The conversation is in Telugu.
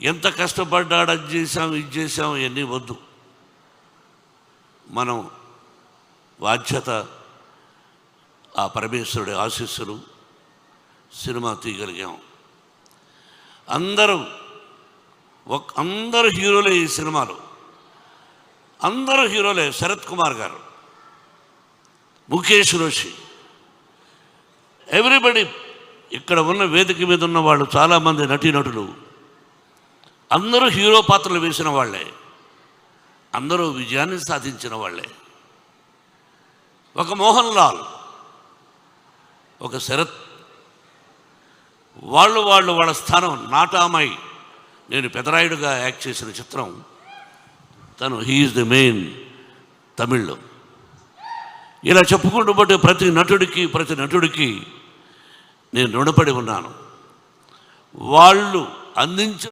ఎంత కష్టపడ్డాడు, అది చేసాం ఇది చేసాం ఇవన్నీ వద్దు. మనం బాధ్యత, ఆ పరమేశ్వరుడి ఆశీస్సులు, సినిమా తీయగలిగాం. అందరూ హీరోలే ఈ సినిమాలో, అందరూ హీరోలే. శరత్ కుమార్ గారు, ముఖేష్ రోషి, ఎవ్రీబడి. ఇక్కడ ఉన్న వేదిక మీద ఉన్న వాళ్ళు చాలామంది నటీనటులు అందరూ హీరో పాత్రలు వేసిన వాళ్ళే, అందరూ విజయాన్ని సాధించిన వాళ్ళే. ఒక మోహన్ లాల్, ఒక శరత్, వాళ్ళ స్థానం. నాటామై, నేను పెదరాయుడుగా యాక్ట్ చేసిన చిత్రం, తను హీఈస్ ది మెయిన్ తమిళ్లో. ఇలా చెప్పుకుంటూ పోతే ప్రతి నటుడికి నేను రుణపడి ఉన్నాను. వాళ్ళు అందించిన